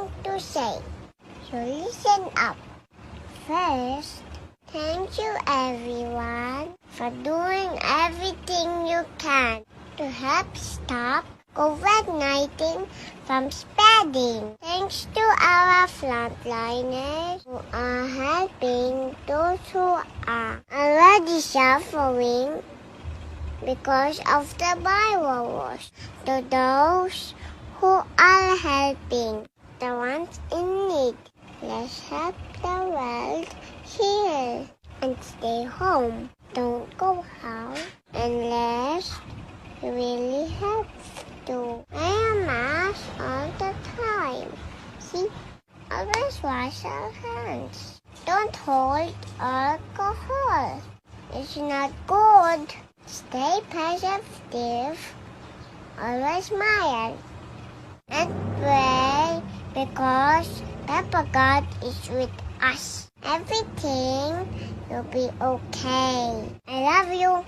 something to say, so listen up. First, thank you everyone for doing everything you can to help stop Covid-19 from spreading. Thanks to our frontliners who are helping those who are already suffering because of the virus. To those who are helping the ones in need, let's help the world heal and stay home. Don't go out unless you really have to. Wear a mask all the time. See? Always wash our hands. Don't hold alcohol. It's not good. Stay positive. Always smile. And pray because Papa God is with us. Everything will be okay. I love you.